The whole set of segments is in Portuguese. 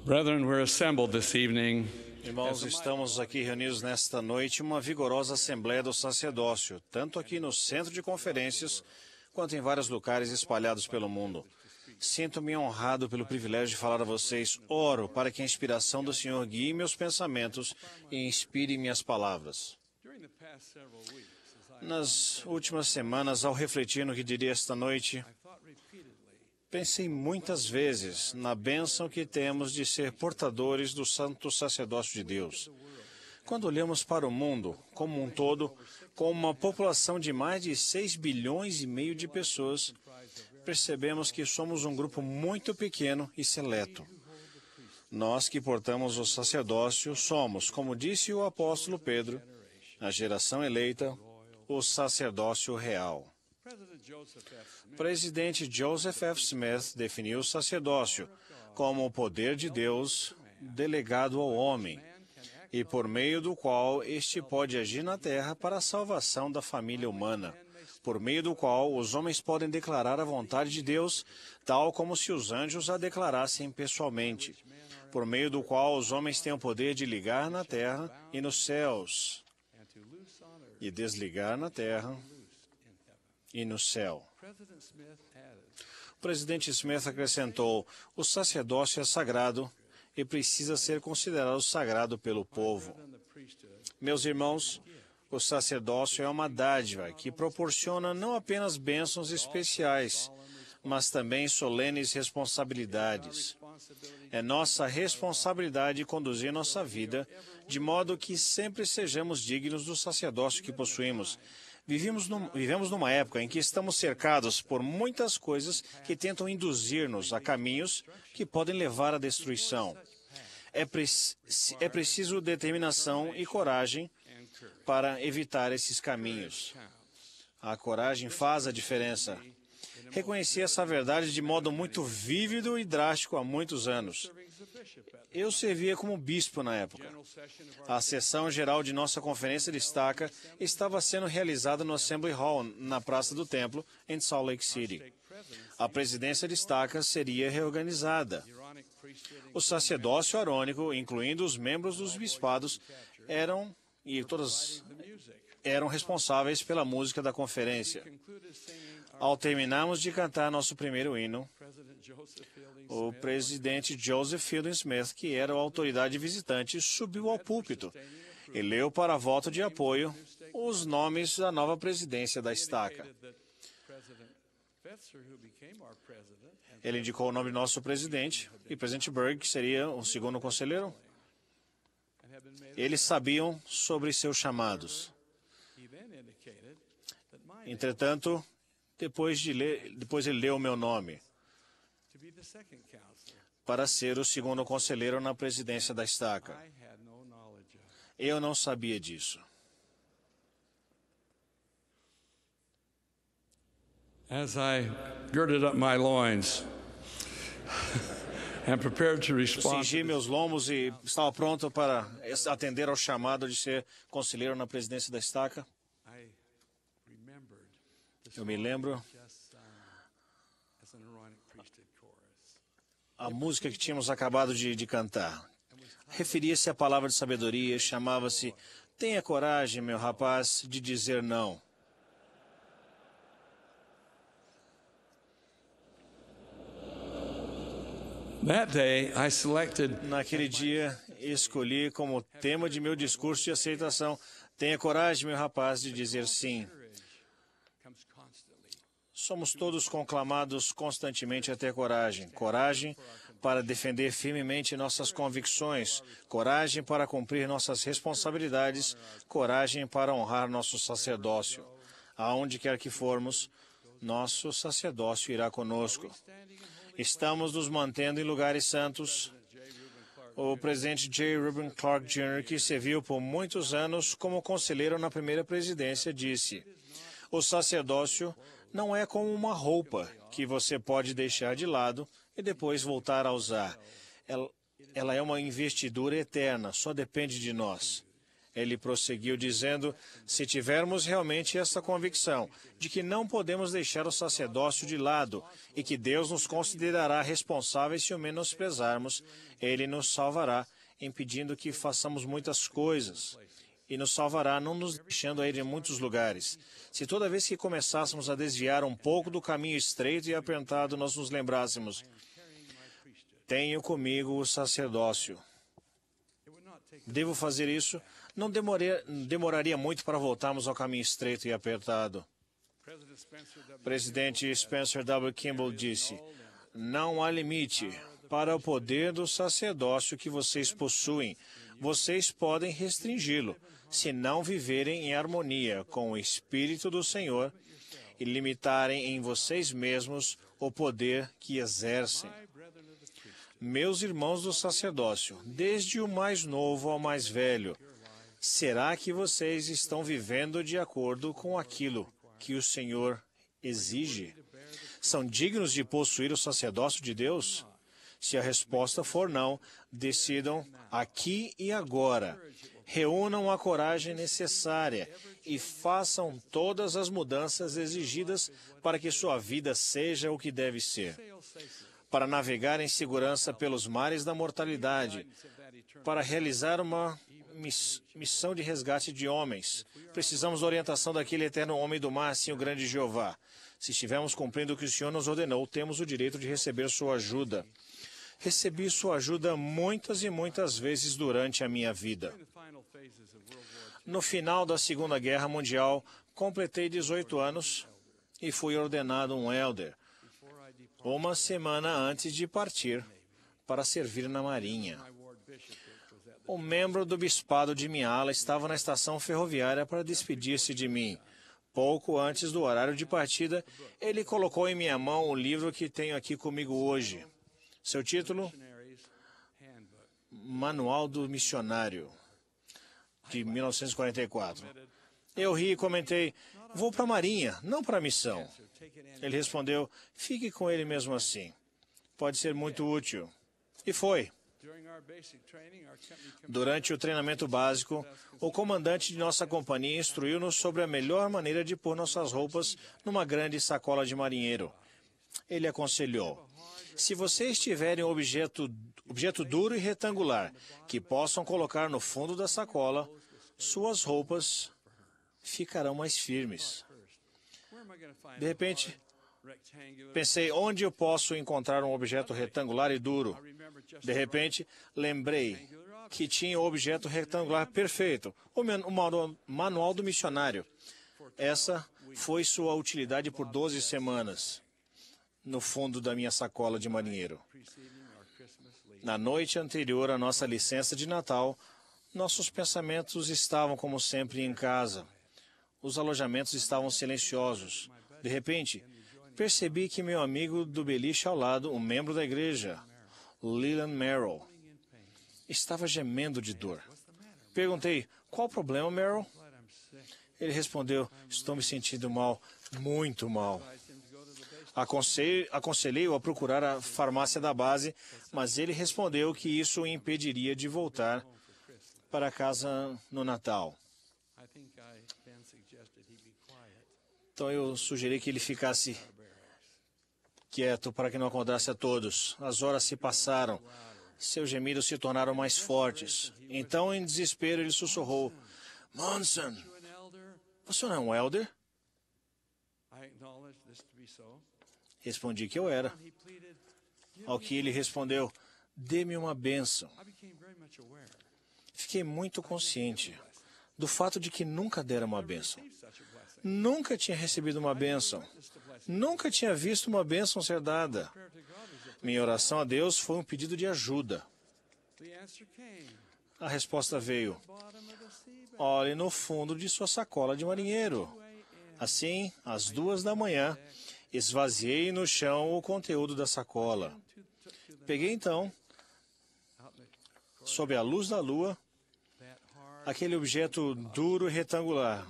Brethren, we're assembled this evening. Irmãos, estamos aqui reunidos nesta noite em uma vigorosa Assembleia do Sacerdócio, tanto aqui no Centro de Conferências, quanto em vários lugares espalhados pelo mundo. Sinto-me honrado pelo privilégio de falar a vocês. Oro para que a inspiração do Senhor guie meus pensamentos e inspire minhas palavras. Nas últimas semanas, ao refletir no que diria esta noite, pensei muitas vezes na bênção que temos de ser portadores do santo sacerdócio de Deus. Quando olhamos para o mundo como um todo, com uma população de mais de 6,5 bilhões de pessoas, percebemos que somos um grupo muito pequeno e seleto. Nós que portamos o sacerdócio somos, como disse o apóstolo Pedro, a geração eleita, o sacerdócio real. O presidente Joseph F. Smith definiu o sacerdócio como o poder de Deus delegado ao homem e por meio do qual este pode agir na terra para a salvação da família humana, por meio do qual os homens podem declarar a vontade de Deus, tal como se os anjos a declarassem pessoalmente, por meio do qual os homens têm o poder de ligar na terra e nos céus e desligar na terra e no céu. O presidente Smith acrescentou: o sacerdócio é sagrado e precisa ser considerado sagrado pelo povo. Meus irmãos, o sacerdócio é uma dádiva que proporciona não apenas bênçãos especiais, mas também solenes responsabilidades. É nossa responsabilidade conduzir nossa vida de modo que sempre sejamos dignos do sacerdócio que possuímos. Vivemos numa época em que estamos cercados por muitas coisas que tentam induzir-nos a caminhos que podem levar à destruição. É preciso determinação e coragem para evitar esses caminhos. A coragem faz a diferença. Reconheci essa verdade de modo muito vívido e drástico há muitos anos. Eu servia como bispo na época. A sessão geral de nossa conferência de estaca estava sendo realizada no Assembly Hall, na Praça do Templo, em Salt Lake City. A presidência de estaca seria reorganizada. O sacerdócio arônico, incluindo os membros dos bispados, eram responsáveis pela música da conferência. Ao terminarmos de cantar nosso primeiro hino, o presidente Joseph Fielding Smith, que era a autoridade visitante, subiu ao púlpito e leu para voto de apoio os nomes da nova presidência da estaca. Ele indicou o nome do nosso presidente e o presidente Berg, que seria o segundo conselheiro. Eles sabiam sobre seus chamados. Entretanto, depois ele leu o meu nome para ser o segundo conselheiro na presidência da estaca. Eu não sabia disso. As I girded up my loins and prepared to respond, Cingi meus lombos e estava pronto para atender ao chamado de ser conselheiro na presidência da estaca. Eu me lembro a música que tínhamos acabado de cantar. Referia-se à palavra de sabedoria, chamava-se "Tenha coragem, meu rapaz, de dizer não". Naquele dia, escolhi como tema de meu discurso de aceitação: "Tenha coragem, meu rapaz, de dizer sim". Somos todos conclamados constantemente a ter coragem. Coragem para defender firmemente nossas convicções. Coragem para cumprir nossas responsabilidades. Coragem para honrar nosso sacerdócio. Aonde quer que formos, nosso sacerdócio irá conosco. Estamos nos mantendo em lugares santos. O presidente J. Reuben Clark Jr., que serviu por muitos anos como conselheiro na primeira presidência, disse: "O sacerdócio não é como uma roupa que você pode deixar de lado e depois voltar a usar. Ela é uma investidura eterna, só depende de nós. Ele prosseguiu dizendo: se tivermos realmente esta convicção de que não podemos deixar o sacerdócio de lado e que Deus nos considerará responsáveis se o menosprezarmos, Ele nos salvará, impedindo que façamos muitas coisas. E nos salvará, não nos deixando ir em muitos lugares. Se toda vez que começássemos a desviar um pouco do caminho estreito e apertado, nós nos lembrássemos: tenho comigo o sacerdócio. Devo fazer isso? Não demoraria muito para voltarmos ao caminho estreito e apertado. Presidente Spencer W. Kimball disse: não há limite para o poder do sacerdócio que vocês possuem. Vocês podem restringi-lo se não viverem em harmonia com o Espírito do Senhor e limitarem em vocês mesmos o poder que exercem. Meus irmãos do sacerdócio, desde o mais novo ao mais velho, será que vocês estão vivendo de acordo com aquilo que o Senhor exige? São dignos de possuir o sacerdócio de Deus? Se a resposta for não, decidam aqui e agora. Reúnam a coragem necessária e façam todas as mudanças exigidas para que sua vida seja o que deve ser. Para navegar em segurança pelos mares da mortalidade, para realizar uma missão de resgate de homens, precisamos da orientação daquele eterno homem do mar, sim, o grande Jeová. Se estivermos cumprindo o que o Senhor nos ordenou, temos o direito de receber sua ajuda. Recebi sua ajuda muitas e muitas vezes durante a minha vida. No final da Segunda Guerra Mundial, completei 18 anos e fui ordenado um elder, uma semana antes de partir para servir na Marinha. O membro do bispado de minha ala estava na estação ferroviária para despedir-se de mim. Pouco antes do horário de partida, ele colocou em minha mão o livro que tenho aqui comigo hoje. Seu título? Manual do Missionário, de 1944. Eu ri e comentei: vou para a Marinha, não para a missão. Ele respondeu: fique com ele mesmo assim. Pode ser muito útil. E foi. Durante o treinamento básico, o comandante de nossa companhia instruiu-nos sobre a melhor maneira de pôr nossas roupas numa grande sacola de marinheiro. Ele aconselhou: se vocês tiverem um objeto duro e retangular que possam colocar no fundo da sacola, suas roupas ficarão mais firmes. De repente, pensei: onde eu posso encontrar um objeto retangular e duro? De repente, lembrei que tinha o objeto retangular perfeito, o Manual do Missionário. Essa foi sua utilidade por 12 semanas, no fundo da minha sacola de marinheiro. Na noite anterior à nossa licença de Natal, nossos pensamentos estavam, como sempre, em casa. Os alojamentos estavam silenciosos. De repente, percebi que meu amigo do beliche ao lado, um membro da igreja, Leland Merrill, estava gemendo de dor. Perguntei: qual o problema, Merrill? Ele respondeu: estou me sentindo mal, muito mal. Aconselhei-o a procurar a farmácia da base, mas ele respondeu que isso o impediria de voltar para casa no Natal. Então eu sugeri que ele ficasse quieto para que não acordasse a todos. As horas se passaram. Seus gemidos se tornaram mais fortes. Então, em desespero, ele sussurrou: Monson, você não é um elder? Respondi que eu era. Ao que ele respondeu: dê-me uma bênção. Fiquei muito consciente do fato de que nunca dera uma bênção. Nunca tinha recebido uma bênção. Nunca tinha visto uma bênção ser dada. Minha oração a Deus foi um pedido de ajuda. A resposta veio: olhe no fundo de sua sacola de marinheiro. Assim, às 2 da manhã, esvaziei no chão o conteúdo da sacola. Peguei então, sob a luz da lua, aquele objeto duro e retangular,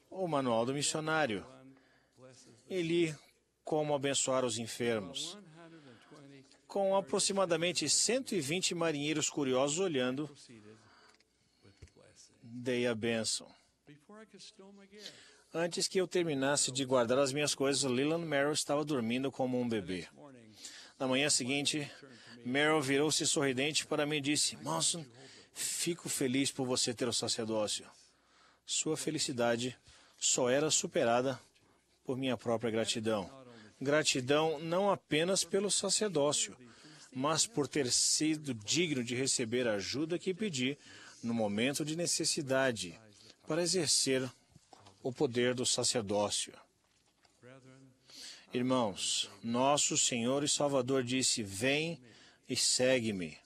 o Manual do Missionário, e li como abençoar os enfermos. Com aproximadamente 120 marinheiros curiosos olhando, dei a bênção. Antes que eu terminasse de guardar as minhas coisas, Leland Merrill estava dormindo como um bebê. Na manhã seguinte, Merrill virou-se sorridente para mim e disse: Monson, fico feliz por você ter o sacerdócio. Sua felicidade só era superada por minha própria gratidão. Gratidão não apenas pelo sacerdócio, mas por ter sido digno de receber a ajuda que pedi no momento de necessidade para exercer o poder do sacerdócio. Irmãos, nosso Senhor e Salvador disse: vem e segue-me.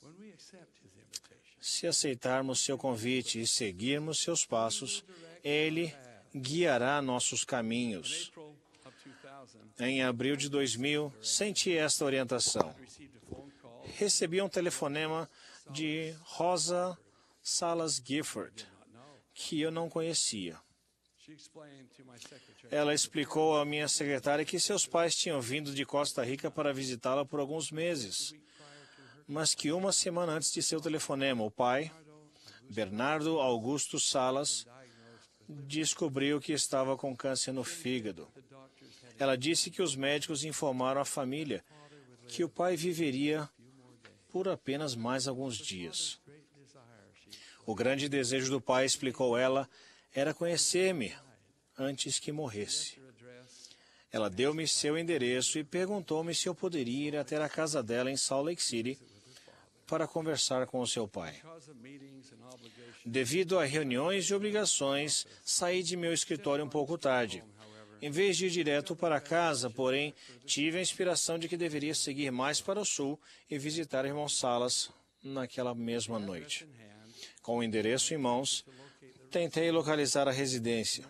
Se aceitarmos seu convite e seguirmos seus passos, Ele guiará nossos caminhos. Em abril de 2000, senti esta orientação. Recebi um telefonema de Rosa Salas Gifford, que eu não conhecia. Ela explicou à minha secretária que seus pais tinham vindo de Costa Rica para visitá-la por alguns meses, mas que uma semana antes de seu telefonema, o pai, Bernardo Augusto Salas, descobriu que estava com câncer no fígado. Ela disse que os médicos informaram a família que o pai viveria por apenas mais alguns dias. O grande desejo do pai, explicou ela, era conhecer-me antes que morresse. Ela deu-me seu endereço e perguntou-me se eu poderia ir até a casa dela em Salt Lake City para conversar com o seu pai. Devido a reuniões e obrigações, saí de meu escritório um pouco tarde. Em vez de ir direto para casa, porém, tive a inspiração de que deveria seguir mais para o sul e visitar o irmão Salas naquela mesma noite. Com o endereço em mãos, tentei localizar a residência.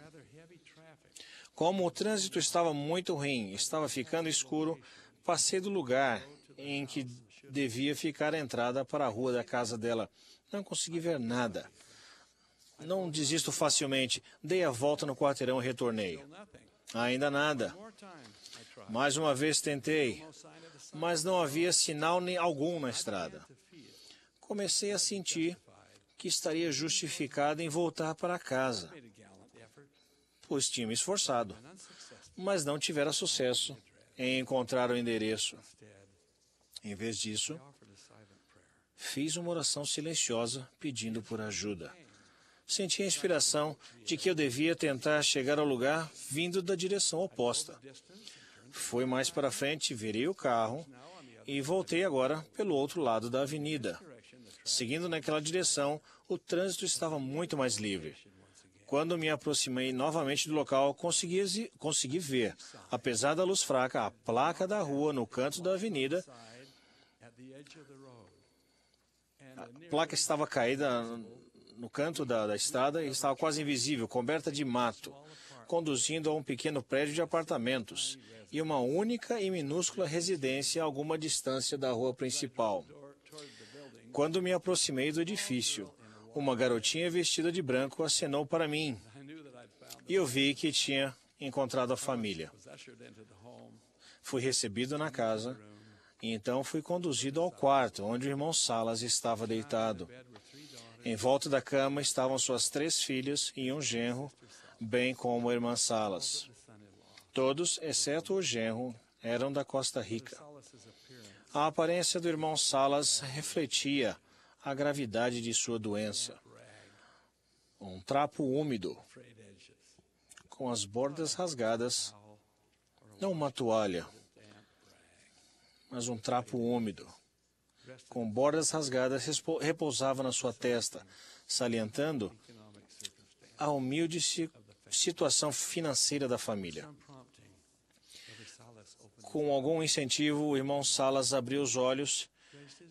Como o trânsito estava muito ruim, estava ficando escuro, passei do lugar em que devia ficar a entrada para a rua da casa dela. Não consegui ver nada. Não desisto facilmente. Dei a volta no quarteirão e retornei. Ainda nada. Mais uma vez tentei, mas não havia sinal nem algum na estrada. Comecei a sentir que estaria justificado em voltar para casa, pois tinha me esforçado, mas não tivera sucesso em encontrar o endereço. Em vez disso, fiz uma oração silenciosa pedindo por ajuda. Senti a inspiração de que eu devia tentar chegar ao lugar vindo da direção oposta. Fui mais para frente, virei o carro e voltei agora pelo outro lado da avenida. Seguindo naquela direção, o trânsito estava muito mais livre. Quando me aproximei novamente do local, consegui ver, apesar da luz fraca, a placa da rua no canto da avenida. A placa estava caída no canto da estrada e estava quase invisível, coberta de mato, conduzindo a um pequeno prédio de apartamentos e uma única e minúscula residência a alguma distância da rua principal. Quando me aproximei do edifício, uma garotinha vestida de branco acenou para mim e eu vi que tinha encontrado a família. Fui recebido na casa e então fui conduzido ao quarto onde o irmão Salas estava deitado. Em volta da cama estavam suas 3 filhas e um genro, bem como a irmã Salas. Todos, exceto o genro, eram da Costa Rica. A aparência do irmão Salas refletia a gravidade de sua doença. Um trapo úmido, com as bordas rasgadas, não uma toalha, mas um trapo úmido, com bordas rasgadas, repousava na sua testa, salientando a humilde situação financeira da família. Com algum incentivo, o irmão Salas abriu os olhos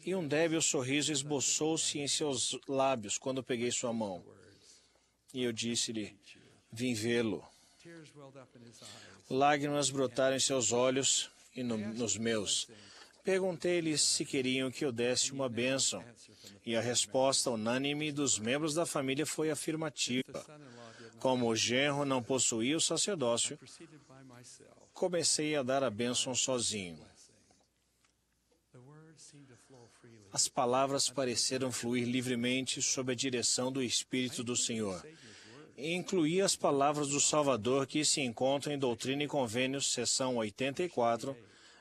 e um débil sorriso esboçou-se em seus lábios quando peguei sua mão. E eu disse-lhe: vim vê-lo. Lágrimas brotaram em seus olhos e nos meus. Perguntei-lhes se queriam que eu desse uma bênção, e a resposta unânime dos membros da família foi afirmativa. Como o genro não possuía o sacerdócio, comecei a dar a bênção sozinho. As palavras pareceram fluir livremente sob a direção do Espírito do Senhor. Incluía as palavras do Salvador que se encontram em Doutrina e Convênios, seção 84,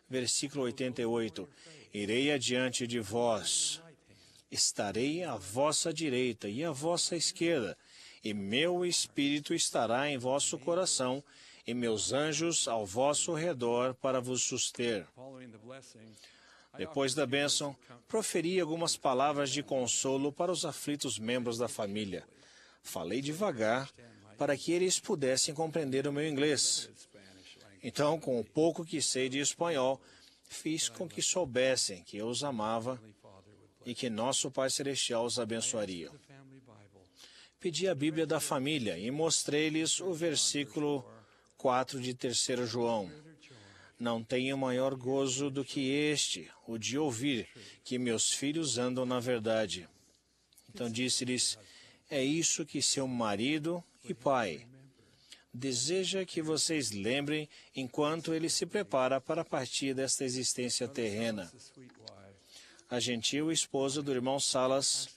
versículo 88. Irei adiante de vós, estarei à vossa direita e à vossa esquerda, e meu Espírito estará em vosso coração, e meus anjos ao vosso redor para vos suster. Depois da bênção, proferi algumas palavras de consolo para os aflitos membros da família. Falei devagar para que eles pudessem compreender o meu inglês. Então, com o pouco que sei de espanhol, fiz com que soubessem que eu os amava e que nosso Pai Celestial os abençoaria. Pedi a Bíblia da família e mostrei-lhes o versículo 4 de 3 João. Não tenho maior gozo do que este, o de ouvir que meus filhos andam na verdade. Então disse-lhes, é isso que seu marido e pai deseja que vocês lembrem enquanto ele se prepara para partir desta existência terrena. A gentil esposa do irmão Salas,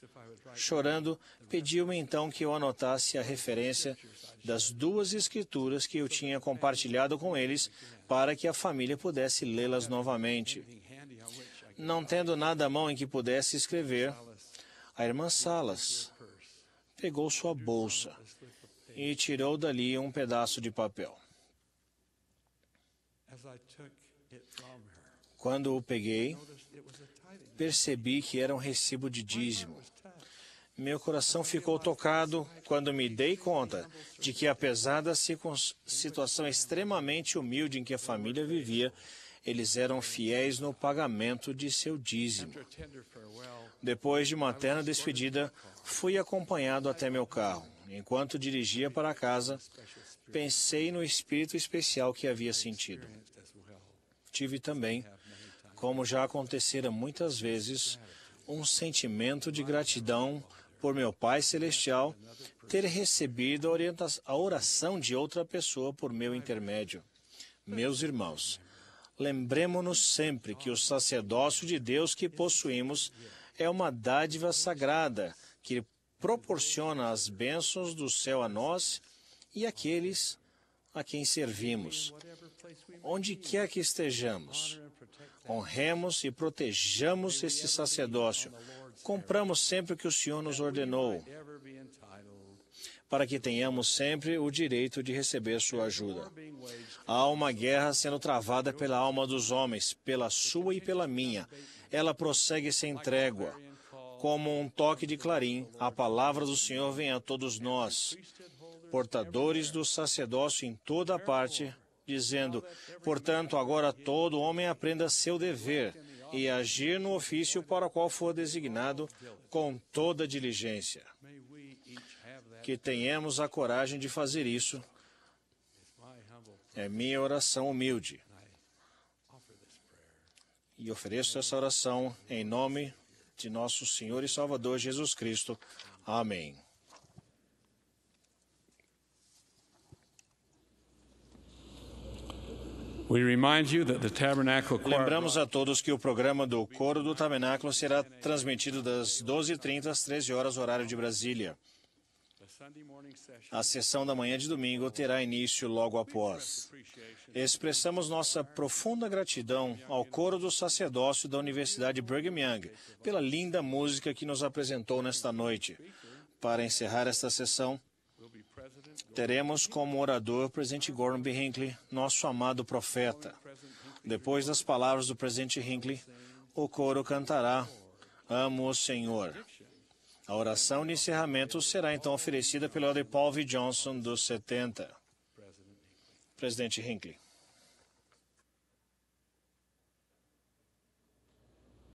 chorando, pediu-me então que eu anotasse a referência das 2 escrituras que eu tinha compartilhado com eles para que a família pudesse lê-las novamente. Não tendo nada à mão em que pudesse escrever, a irmã Salas pegou sua bolsa e tirou dali um pedaço de papel. Quando o peguei, percebi que era um recibo de dízimo. Meu coração ficou tocado quando me dei conta de que, apesar da situação extremamente humilde em que a família vivia, eles eram fiéis no pagamento de seu dízimo. Depois de uma terna despedida, fui acompanhado até meu carro. Enquanto dirigia para casa, pensei no espírito especial que havia sentido. Tive também, como já acontecera muitas vezes, um sentimento de gratidão por meu Pai Celestial ter recebido a oração de outra pessoa por meu intermédio. Meus irmãos, lembremo-nos sempre que o sacerdócio de Deus que possuímos é uma dádiva sagrada que proporciona as bênçãos do céu a nós e àqueles a quem servimos. Onde quer que estejamos, honremos e protejamos este sacerdócio. Compramos sempre o que o Senhor nos ordenou, para que tenhamos sempre o direito de receber sua ajuda. Há uma guerra sendo travada pela alma dos homens, pela sua e pela minha. Ela prossegue sem trégua. Como um toque de clarim, a palavra do Senhor vem a todos nós, portadores do sacerdócio em toda parte, dizendo, portanto, agora todo homem aprenda seu dever e agir no ofício para o qual for designado com toda diligência. Que tenhamos a coragem de fazer isso. É minha oração humilde. E ofereço essa oração em nome de nosso Senhor e Salvador Jesus Cristo. Amém. Lembramos a todos que o programa do Coro do Tabernáculo será transmitido das 12h30 às 13 horas, horário de Brasília. A sessão da manhã de domingo terá início logo após. Expressamos nossa profunda gratidão ao Coro do Sacerdócio da Universidade Brigham Young pela linda música que nos apresentou nesta noite. Para encerrar esta sessão, teremos como orador o presidente Gordon B. Hinckley, nosso amado profeta. Depois das palavras do presidente Hinckley, o coro cantará Amo o Senhor. A oração de encerramento será então oferecida pelo Elder Paul V. Johnson, dos 70. Presidente Hinckley.